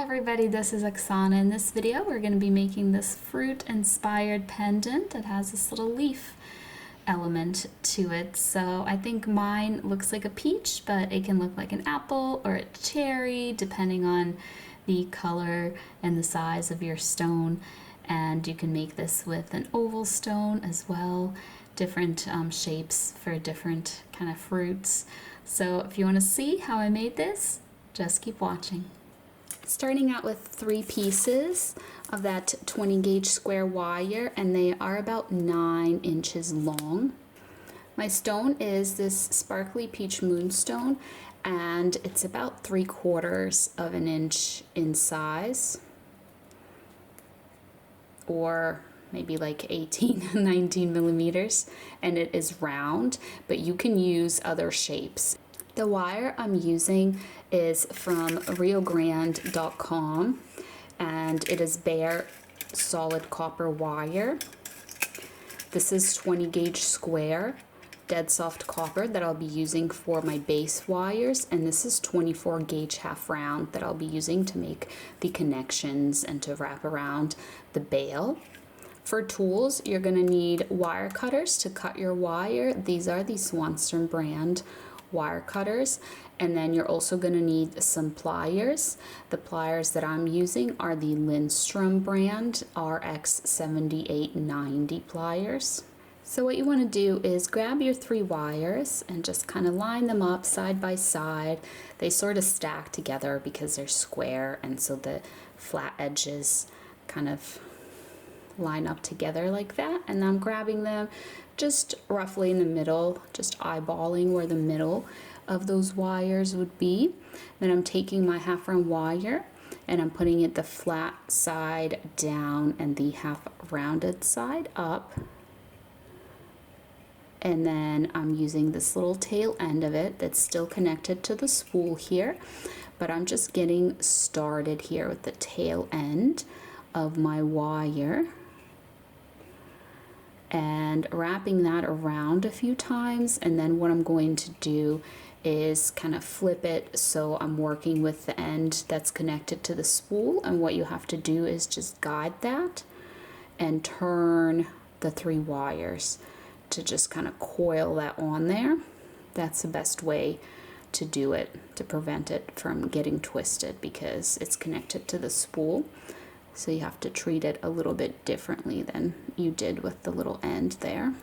everybody, this is Oksana. In this video we're going to be making this fruit inspired pendant that has this little leaf element to it. So I think mine looks like a peach, but it can look like an apple or a cherry depending on the color and the size of your stone. And you can make this with an oval stone as well, different shapes for different kind of fruits. So if you want to see how I made this, just keep watching. Starting out with 3 pieces of that 20 gauge square wire, and they are about 9 inches long. My stone is this sparkly peach moonstone, and it's about 3/4 of an inch in size, or maybe like 18, 19 millimeters, and it is round, but you can use other shapes. The wire I'm using is from riogrande.com, and it is bare solid copper wire. This is 20 gauge square dead soft copper that I'll be using for my base wires, and this is 24 gauge half round that I'll be using to make the connections and to wrap around the bail. For tools, you're going to need wire cutters to cut your wire. These are the Swanson brand wire cutters, and then you're also going to need some pliers. The pliers that I'm using are the Lindstrom brand RX 7890 pliers. So what you want to do is grab your 3 wires and just kind of line them up side by side. They sort of stack together because they're square, and so the flat edges kind of line up together like that. And I'm grabbing them just roughly in the middle, just eyeballing where the middle of those wires would be. Then I'm taking my half round wire and I'm putting it the flat side down and the half rounded side up. And then I'm using this little tail end of it that's still connected to the spool here, but I'm just getting started here with the tail end of my wire and wrapping that around a few times. And then what I'm going to do is kind of flip it so I'm working with the end that's connected to the spool, and what you have to do is just guide that and turn the 3 wires to just kind of coil that on there. That's the best way to do it, to prevent it from getting twisted, because it's connected to the spool. So you have to treat it a little bit differently than you did with the little end there.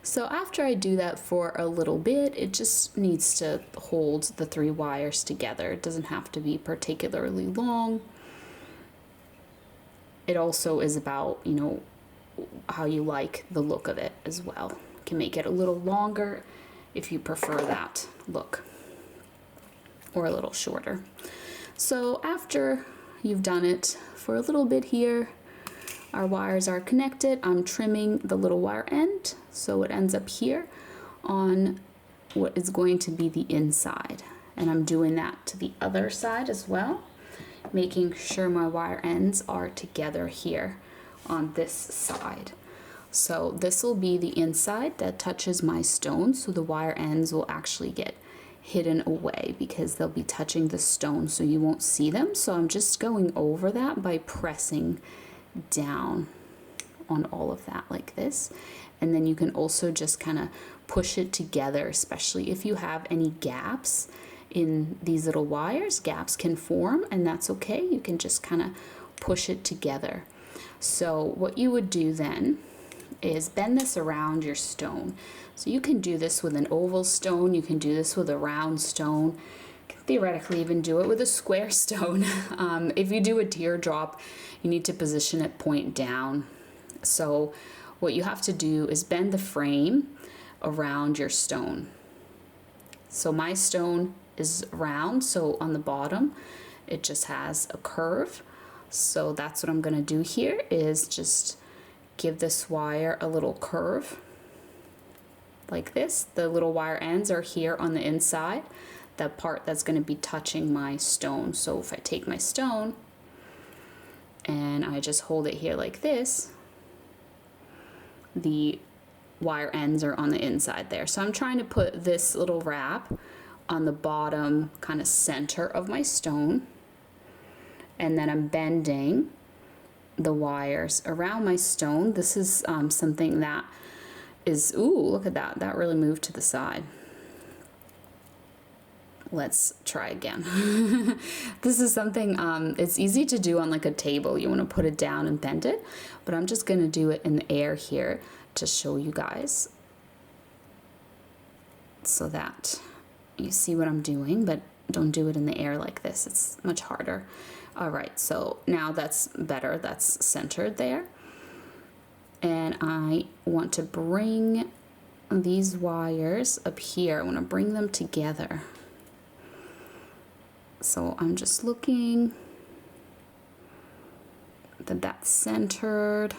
So after I do that for a little bit, it just needs to hold the 3 wires together. It doesn't have to be particularly long. It also is about, you know, how you like the look of it as well. You can make it a little longer if you prefer that look, or a little shorter. So after you've done it for a little bit here, our wires are connected. I'm trimming the little wire end so it ends up here on what is going to be the inside, and I'm doing that to the other side as well, making sure my wire ends are together here on this side. So this will be the inside that touches my stone, so the wire ends will actually get hidden away because they'll be touching the stone, so you won't see them. So I'm just going over that by pressing down on all of that like this. And then you can also just kind of push it together, especially if you have any gaps in these little wires. Gaps can form, and that's okay. You can just kind of push it together. So what you would do then is bend this around your stone. So you can do this with an oval stone, you can do this with a round stone, you can theoretically even do it with a square stone. If you do a teardrop, you need to position it point down. So what you have to do is bend the frame around your stone. So my stone is round, so on the bottom it just has a curve. So that's what I'm going to do here, is just give this wire a little curve like this. The little wire ends are here on the inside, the part that's going to be touching my stone. So if I take my stone and I just hold it here like this, the wire ends are on the inside there. So I'm trying to put this little wrap on the bottom kind of center of my stone, and then I'm bending the wires around my stone. This is something that is, ooh, look at that. That really moved to the side. Let's try again. This is something, it's easy to do on like a table. You want to put it down and bend it, but I'm just going to do it in the air here to show you guys so that you see what I'm doing, but don't do it in the air like this. It's much harder. All right, so now that's better. That's centered there. And I want to bring these wires up here. I want to bring them together. So I'm just looking that that's centered.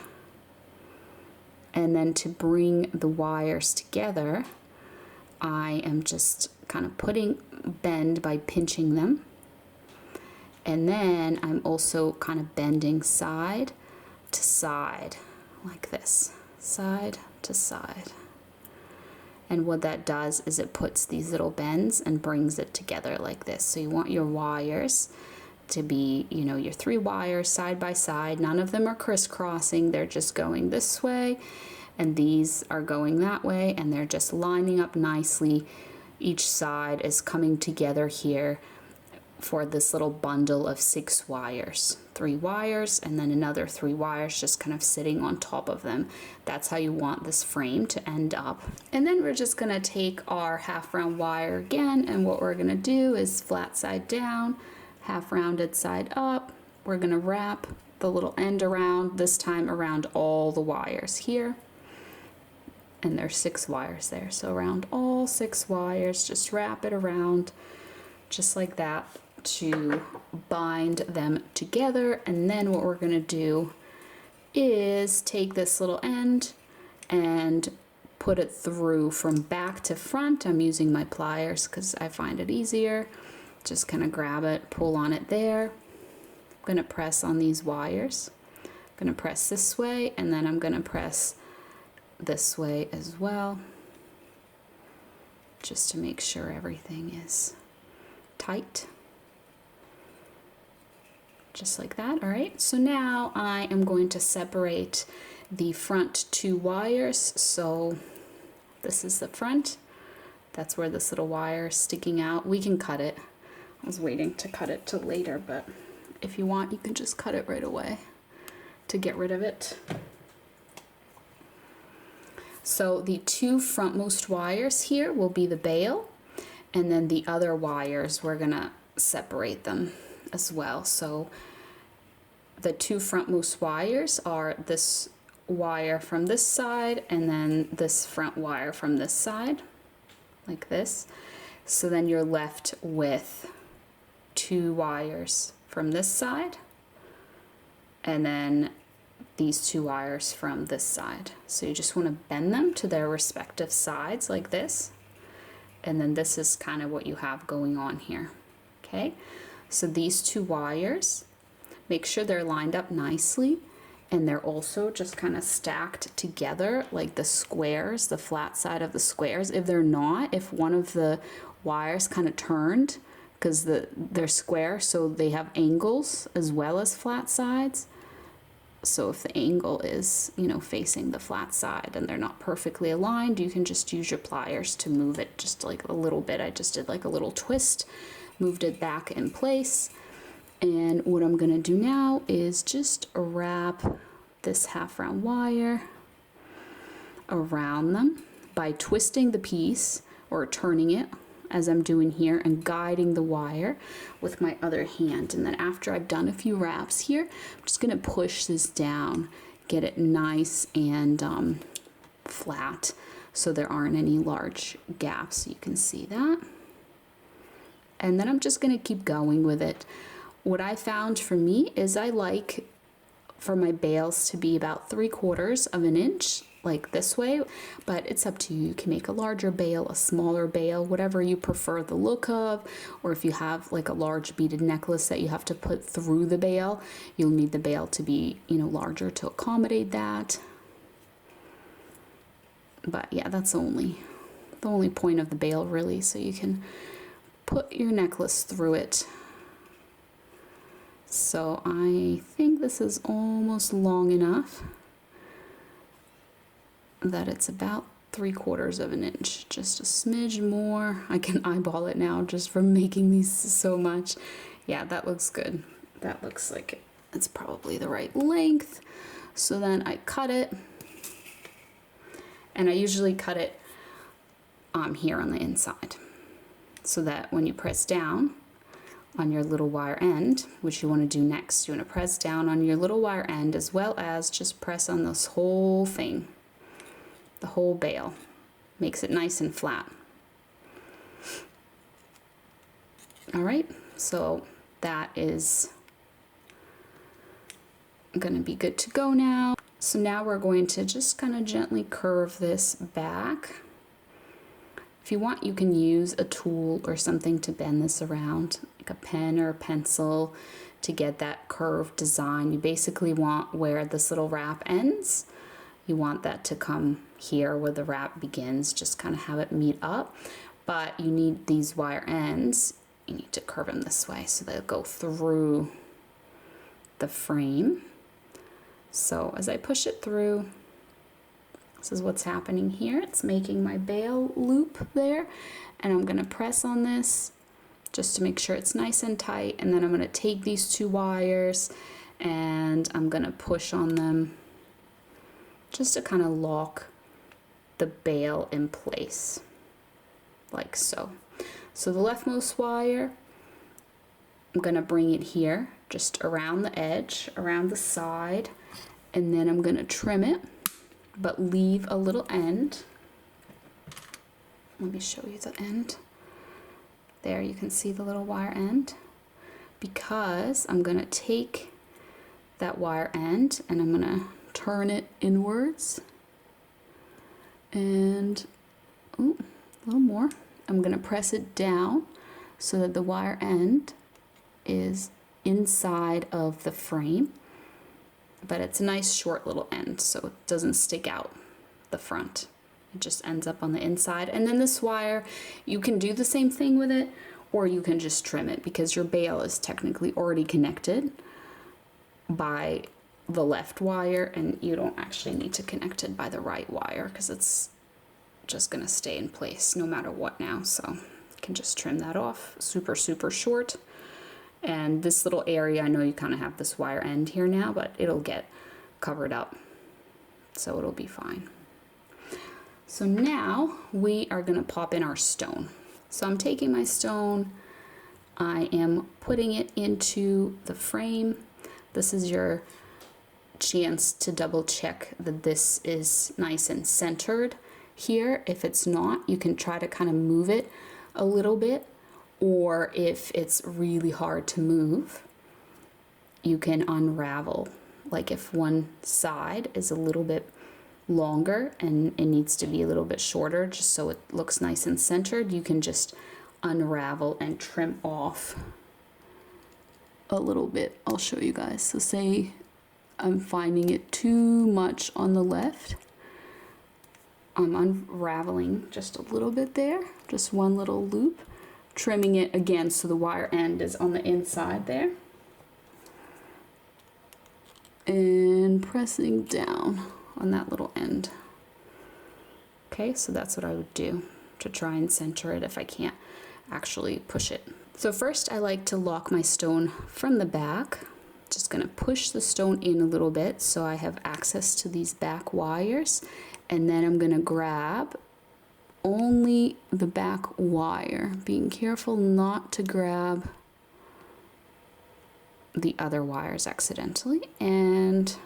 And then to bring the wires together, I am just kind of bend by pinching them. And then I'm also kind of bending side to side like this, side to side. And what that does is it puts these little bends and brings it together like this. So you want your wires to be, you know, your 3 wires side by side. None of them are crisscrossing. They're just going this way, and these are going that way, and they're just lining up nicely. Each side is coming together here for this little bundle of 6 wires. 3 wires and then another 3 wires just kind of sitting on top of them. That's how you want this frame to end up. And then we're just gonna take our half round wire again, and what we're gonna do is flat side down, half rounded side up. We're gonna wrap the little end around, this time around all the wires here. And there's 6 wires there. So around all 6 wires, just wrap it around just like that to bind them together. And then what we're gonna do is take this little end and put it through from back to front. I'm using my pliers because I find it easier. Just kind of grab it, pull on it there. I'm gonna press on these wires. I'm gonna press this way, and then I'm gonna press this way as well, just to make sure everything is tight. Just like that. All right, so now I am going to separate the front 2 wires. So this is the front. That's where this little wire is sticking out. We can cut it. I was waiting to cut it till later, but if you want, you can just cut it right away to get rid of it. So the 2 frontmost wires here will be the bail, and then the other wires, we're gonna separate them as well. So the 2 frontmost wires are this wire from this side and then this front wire from this side, like this. So then you're left with 2 wires from this side and then these 2 wires from this side. So you just want to bend them to their respective sides like this. And then this is kind of what you have going on here. Okay, so these 2 wires, make sure they're lined up nicely, and they're also just kind of stacked together like the squares, the flat side of the squares. If they're not, if one of the wires kind of turned, because they're square, so they have angles as well as flat sides. So if the angle is, you know, facing the flat side and they're not perfectly aligned, you can just use your pliers to move it just like a little bit. I just did like a little twist, moved it back in place. And what I'm gonna do now is just wrap this half round wire around them by twisting the piece or turning it as I'm doing here and guiding the wire with my other hand. And then after I've done a few wraps here, I'm just gonna push this down, get it nice and flat so there aren't any large gaps. You can see that. And then I'm just gonna keep going with it. What I found for me is I like for my bales to be about 3/4 of an inch, like this way, but it's up to you. You can make a larger bale, a smaller bale, whatever you prefer the look of, or if you have like a large beaded necklace that you have to put through the bale, you'll need the bale to be, you know, larger to accommodate that. But yeah, that's the only point of the bale really, so you can put your necklace through it. So I think this is almost long enough that it's about 3/4 of an inch, just a smidge more. I can eyeball it now just from making these so much. Yeah, that looks good. That looks like it's probably the right length. So then I cut it, and I usually cut it here on the inside, so that when you press down on your little wire end, which you want to do next, you want to press down on your little wire end as well as just press on this whole thing, the whole bale. Makes it nice and flat. All right, so that is going to be good to go now. So now we're going to just kind of gently curve this back. If you want, you can use a tool or something to bend this around, like a pen or a pencil, to get that curved design. You basically want where this little wrap ends, you want that to come here where the wrap begins, just kind of have it meet up. But you need these wire ends, you need to curve them this way so they'll go through the frame. So as I push it through, this is what's happening here. It's making my bale loop there, and I'm gonna press on this just to make sure it's nice and tight, and then I'm gonna take these 2 wires and I'm gonna push on them just to kind of lock the bale in place, like so. So the leftmost wire, I'm gonna bring it here, just around the edge, around the side, and then I'm gonna trim it, but leave a little end. Let me show you the end. There, you can see the little wire end, because I'm gonna take that wire end and I'm gonna turn it inwards, and a little more. I'm gonna press it down so that the wire end is inside of the frame, but it's a nice short little end so it doesn't stick out the front. It just ends up on the inside. And then this wire, you can do the same thing with it, or you can just trim it, because your bale is technically already connected by the left wire, and you don't actually need to connect it by the right wire, because it's just gonna stay in place no matter what now. So you can just trim that off super short. And this little area, I know you kind of have this wire end here now, but it'll get covered up, so it'll be fine. So now we are gonna pop in our stone. So I'm taking my stone, I am putting it into the frame. This is your chance to double check that this is nice and centered here. If it's not, you can try to kind of move it a little bit, or if it's really hard to move, you can unravel. Like if one side is a little bit longer and it needs to be a little bit shorter just so it looks nice and centered, you can just unravel and trim off a little bit. I'll show you guys. So say I'm finding it too much on the left, I'm unraveling just a little bit there, just one little loop, trimming it again so the wire end is on the inside there, and pressing down on that little end. Okay, so that's what I would do to try and center it if I can't actually push it. So first I like to lock my stone from the back. Just gonna push the stone in a little bit so I have access to these back wires, and then I'm gonna grab only the back wire, being careful not to grab the other wires accidentally, and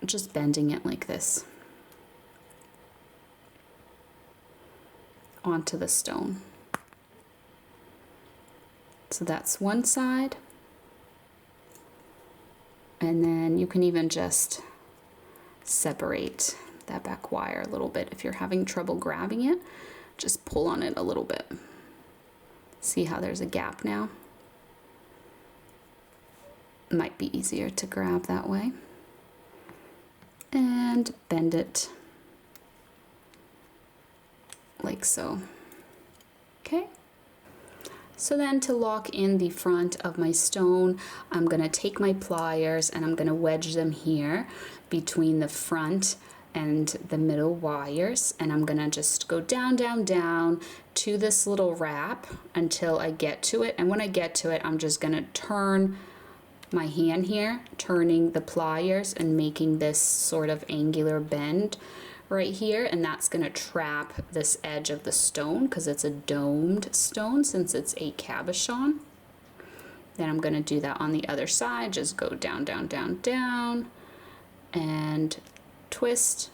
just bending it like this onto the stone. So that's one side, and then you can even just separate that back wire a little bit. If you're having trouble grabbing it, just pull on it a little bit. See how there's a gap now? It might be easier to grab that way. And bend it like so. Okay. So then to lock in the front of my stone, I'm gonna take my pliers and I'm gonna wedge them here between the front and the middle wires, and I'm gonna just go down, down, down to this little wrap until I get to it. And when I get to it, I'm just gonna turn my hand here, turning the pliers and making this sort of angular bend right here, and that's going to trap this edge of the stone because it's a domed stone since it's a cabochon. Then I'm going to do that on the other side, just go down, down, down, down, and twist.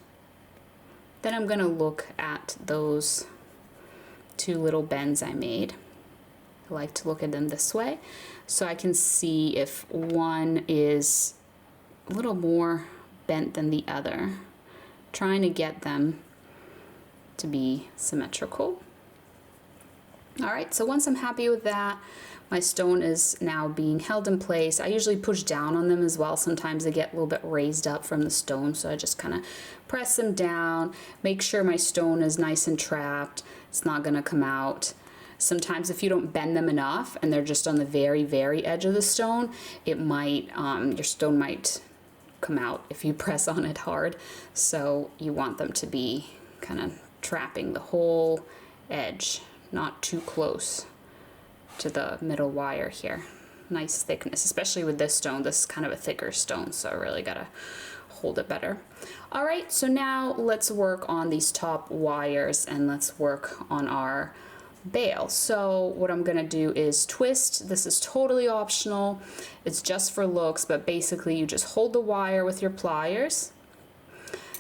Then I'm going to look at those two little bends I made. I like to look at them this way so I can see if one is a little more bent than the other, trying to get them to be symmetrical. All right, so once I'm happy with that, my stone is now being held in place. I usually push down on them as well. Sometimes they get a little bit raised up from the stone, so I just kind of press them down, make sure my stone is nice and trapped. It's not gonna come out. Sometimes if you don't bend them enough and they're just on the very, very edge of the stone, it might, your stone might come out if you press on it hard. So you want them to be kind of trapping the whole edge, not too close to the middle wire here. Nice thickness, especially with this stone. This is kind of a thicker stone, so I really gotta hold it better. All right, so now let's work on these top wires and let's work on our bail. So what I'm gonna do is twist. This is totally optional. It's just for looks, but basically you just hold the wire with your pliers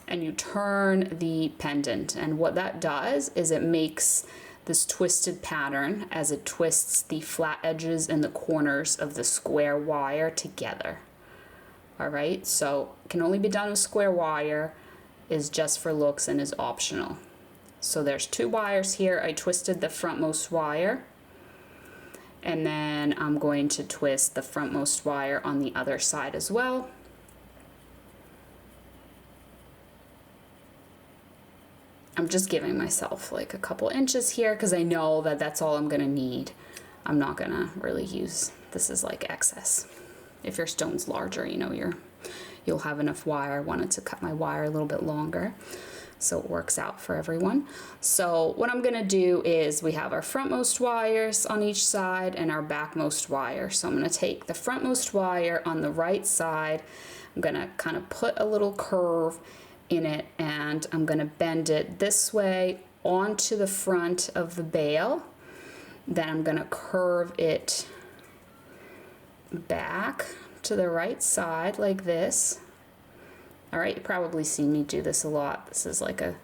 and you turn the pendant. And what that does is it makes this twisted pattern as it twists the flat edges and the corners of the square wire together. All right, so it can only be done with square wire, is just for looks and is optional. So there's two wires here. I twisted the frontmost wire, and then I'm going to twist the frontmost wire on the other side as well. I'm just giving myself like a couple inches here because I know that that's all I'm gonna need. I'm not gonna really use, this is like excess. If your stone's larger, you know, you'll have enough wire. I wanted to cut my wire a little bit longer, so it works out for everyone. So what I'm gonna do is we have our frontmost wires on each side and our backmost wire. So I'm gonna take the frontmost wire on the right side. I'm gonna kind of put a little curve in it and I'm gonna bend it this way onto the front of the bail. Then I'm gonna curve it back to the right side like this. All right, you probably see me do this a lot. This is like a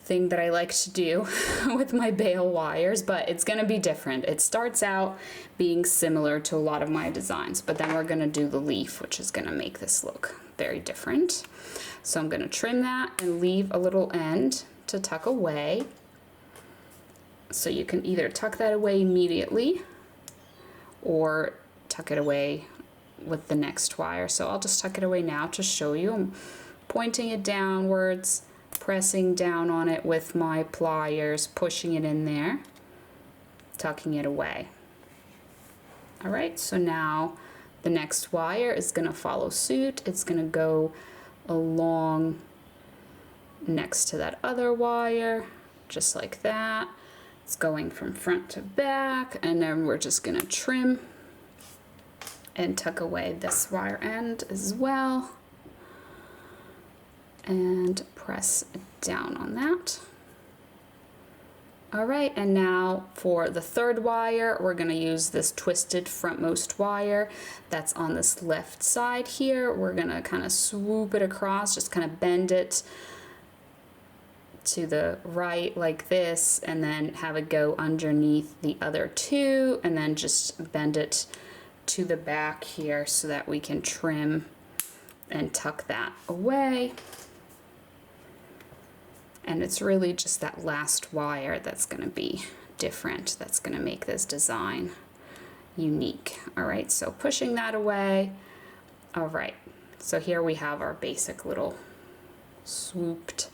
thing that I like to do with my bail wires, but it's gonna be different. It starts out being similar to a lot of my designs, but then we're gonna do the leaf, which is gonna make this look very different. So I'm gonna trim that and leave a little end to tuck away. So you can either tuck that away immediately or tuck it away with the next wire. So I'll just tuck it away now to show you. I'm pointing it downwards, pressing down on it with my pliers, pushing it in there, tucking it away. All right, so now the next wire is gonna follow suit. It's gonna go along next to that other wire, just like that. It's going from front to back, and then we're just gonna trim and tuck away this wire end as well and press down on that. All right, and now for the third wire, we're gonna use this twisted frontmost wire that's on this left side here. We're gonna kind of swoop it across, just kind of bend it to the right like this, and then have it go underneath the other two, and then just bend it to the back here so that we can trim and tuck that away. And it's really just that last wire that's going to be different, that's going to make this design unique. All right, so pushing that away. All right, so here we have our basic little swooped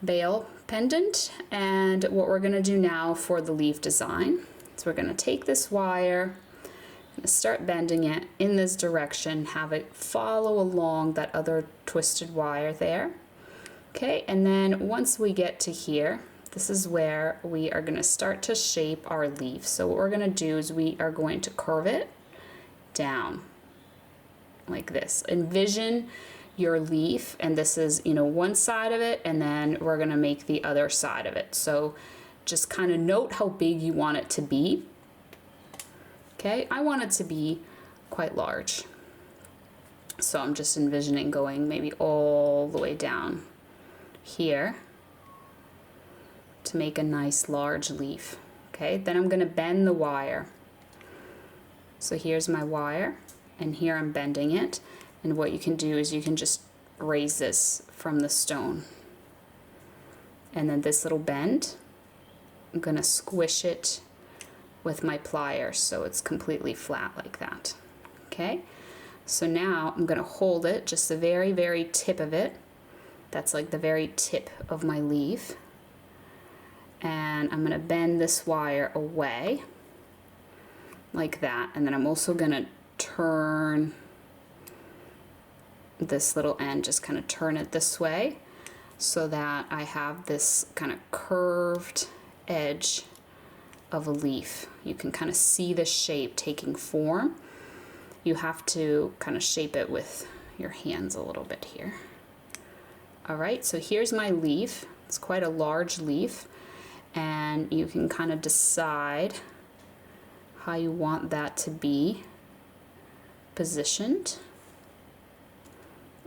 bale pendant. And what we're going to do now for the leaf design is we're going to take this wire, start bending it in this direction, have it follow along that other twisted wire there. Okay, and then once we get to here, this is where we are going to start to shape our leaf. So what we're going to do is we are going to curve it down like this. Envision your leaf, and this is, you know, one side of it, and then we're going to make the other side of it. So just kind of note how big you want it to be. Okay, I want it to be quite large. So I'm just envisioning going maybe all the way down here to make a nice large leaf. Okay, then I'm going to bend the wire. So here's my wire, and here I'm bending it. And what you can do is you can just raise this from the stone. And then this little bend, I'm going to squish it with my pliers so it's completely flat like that. Okay, so now I'm going to hold it, just the very, very tip of it. That's like the very tip of my leaf. And I'm going to bend this wire away like that. And then I'm also going to turn this little end, just kind of turn it this way so that I have this kind of curved edge of a leaf. You can kind of see the shape taking form. You have to kind of shape it with your hands a little bit here. All right, so here's my leaf. It's quite a large leaf, and you can kind of decide how you want that to be positioned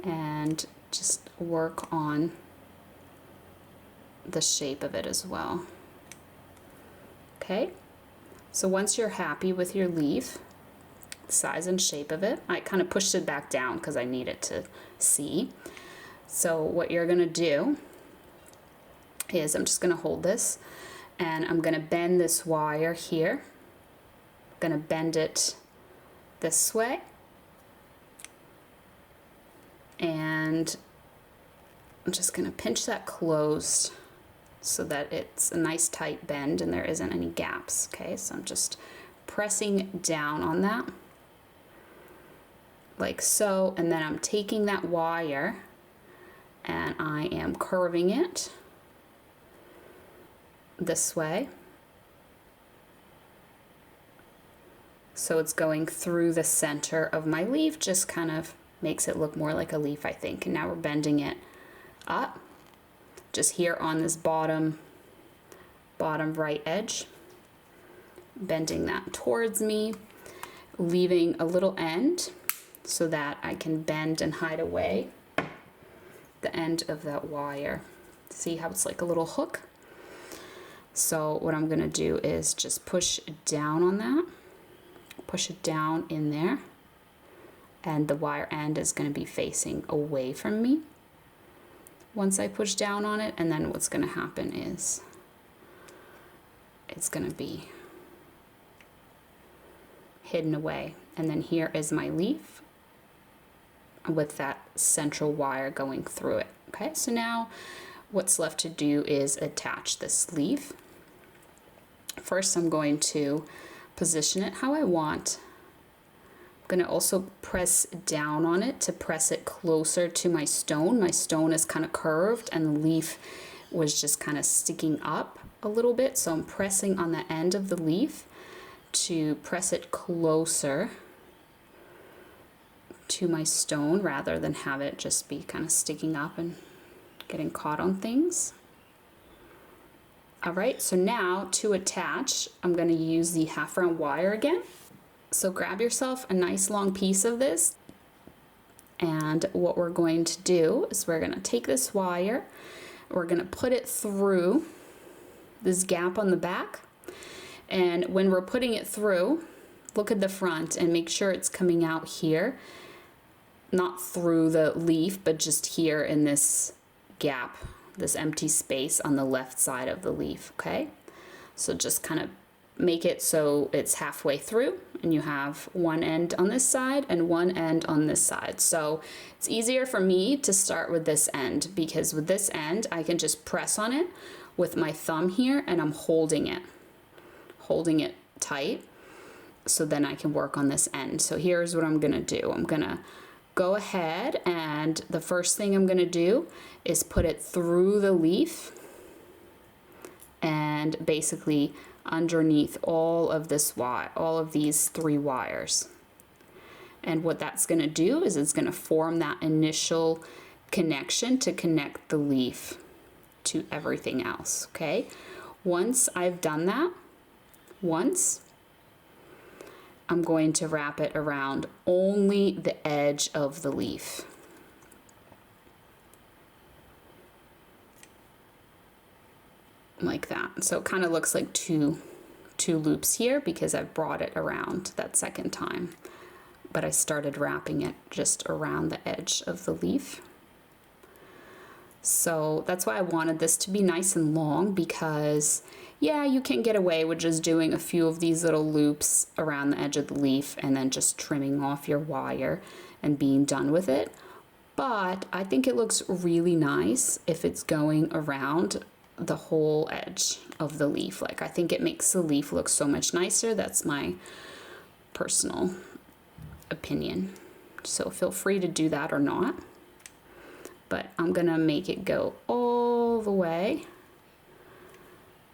and just work on the shape of it as well. Okay, so once you're happy with your leaf, the size and shape of it, I kind of pushed it back down because I need it to see. So what you're going to do is I'm just going to hold this, and I'm going to bend this wire here. I'm going to bend it this way, and I'm just going to pinch that closed so that it's a nice tight bend and there isn't any gaps. Okay, so I'm just pressing down on that like so, and then I'm taking that wire and I am curving it this way. So it's going through the center of my leaf, just kind of makes it look more like a leaf, I think. And now we're bending it up, just here on this bottom right edge, bending that towards me, leaving a little end so that I can bend and hide away the end of that wire. See how it's like a little hook? So what I'm gonna do is just push down on that, push it down in there, and the wire end is gonna be facing away from me once I push down on it. And then what's gonna happen is it's gonna be hidden away. And then here is my leaf with that central wire going through it. Okay, so now what's left to do is attach this leaf. First, I'm going to position it how I want. I'm going to also press down on it to press it closer to my stone. My stone is kind of curved and the leaf was just kind of sticking up a little bit. So I'm pressing on the end of the leaf to press it closer to my stone rather than have it just be kind of sticking up and getting caught on things. All right, so now to attach, I'm going to use the half round wire again. So grab yourself a nice long piece of this, and what we're going to do is we're going to take this wire, we're going to put it through this gap on the back, and when we're putting it through, look at the front and make sure it's coming out here, not through the leaf, but just here in this gap, this empty space on the left side of the leaf. Okay, so just kind of make it so it's halfway through and you have one end on this side and one end on this side. So it's easier for me to start with this end, because with this end I can just press on it with my thumb here and I'm holding it tight, so then I can work on this end. So here's what I'm gonna do. I'm gonna go ahead, and the first thing I'm gonna do is put it through the leaf and basically underneath all of this wire, all of these 3 wires. And what that's gonna do is it's gonna form that initial connection to connect the leaf to everything else, okay? Once I've done that, I'm going to wrap it around only the edge of the leaf. Like that. So it kind of looks like two loops here because I've brought it around that second time, but I started wrapping it just around the edge of the leaf. So that's why I wanted this to be nice and long, because yeah, you can get away with just doing a few of these little loops around the edge of the leaf and then just trimming off your wire and being done with it. But I think it looks really nice if it's going around the whole edge of the leaf. Like, I think it makes the leaf look so much nicer. That's my personal opinion. So feel free to do that or not. But I'm gonna make it go all the way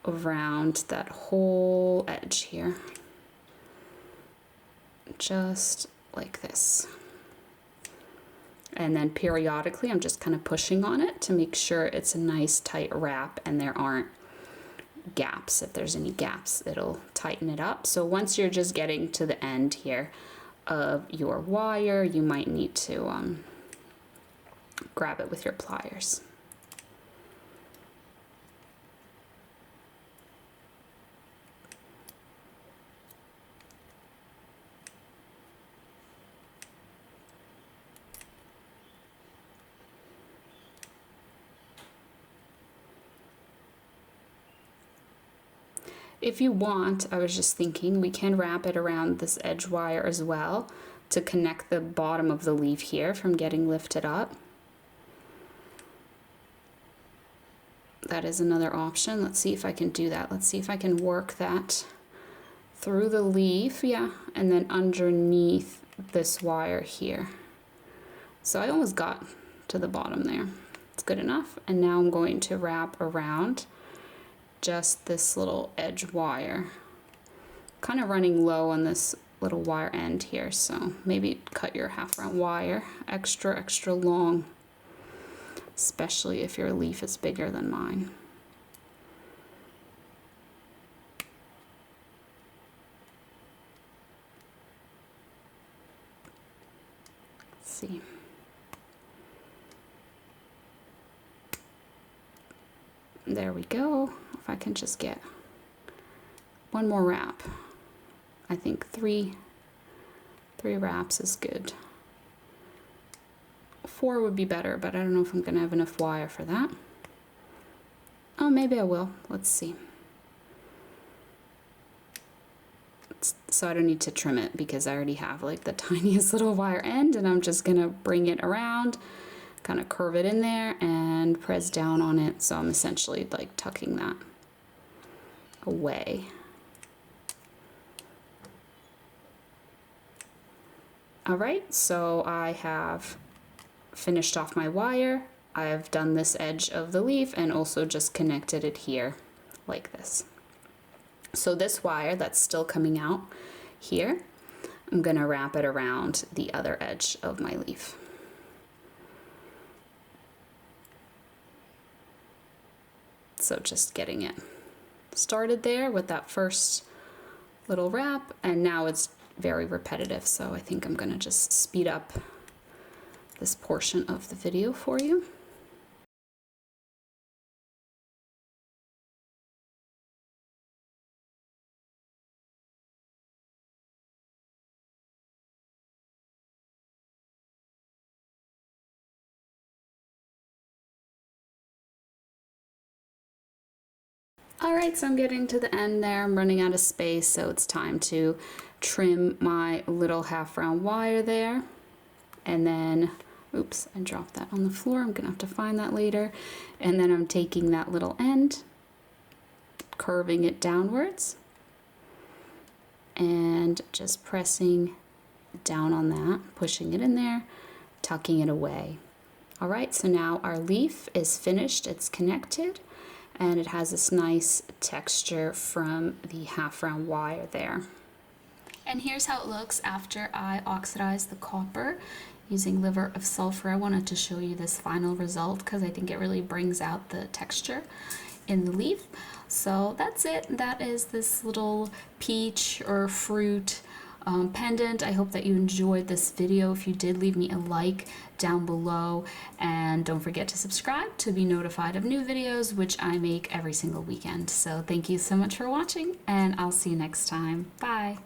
around that whole edge here. Just like this. And then periodically I'm just kind of pushing on it to make sure it's a nice tight wrap and there aren't gaps. If there's any gaps, it'll tighten it up. So once you're just getting to the end here of your wire, you might need to grab it with your pliers. If you want, I was just thinking, we can wrap it around this edge wire as well to connect the bottom of the leaf here from getting lifted up. That is another option. Let's see if I can do that. Let's see if I can work that through the leaf, yeah, and then underneath this wire here. So I almost got to the bottom there. It's good enough. And now I'm going to wrap around just this little edge wire. Kind of running low on this little wire end here, so maybe cut your half round wire extra long, especially if your leaf is bigger than mine. Let's see. There we go. If I can just get one more wrap. I think three wraps is good. 4 would be better, but I don't know if I'm gonna have enough wire for that. Oh, maybe I will. Let's see. So I don't need to trim it because I already have like the tiniest little wire end, and I'm just gonna bring it around, kind of curve it in there and press down on it. So I'm essentially like tucking that away. All right, so I have finished off my wire. I've done this edge of the leaf and also just connected it here like this. So this wire that's still coming out here, I'm gonna wrap it around the other edge of my leaf. So just getting it started there with that first little wrap, and now it's very repetitive, so I think I'm gonna just speed up this portion of the video for you. All right, so I'm getting to the end there. I'm running out of space, so it's time to trim my little half round wire there. And then, oops, I dropped that on the floor. I'm gonna have to find that later. And then I'm taking that little end, curving it downwards, and just pressing down on that, pushing it in there, tucking it away. All right, so now our leaf is finished, it's connected, and it has this nice texture from the half round wire there. And here's how it looks after I oxidize the copper using liver of sulfur. I wanted to show you this final result because I think it really brings out the texture in the leaf. So that's it. That is this little peach or fruit pendant. I hope that you enjoyed this video. If you did, leave me a like down below, and don't forget to subscribe to be notified of new videos, which I make every single weekend. So thank you so much for watching, and I'll see you next time. Bye.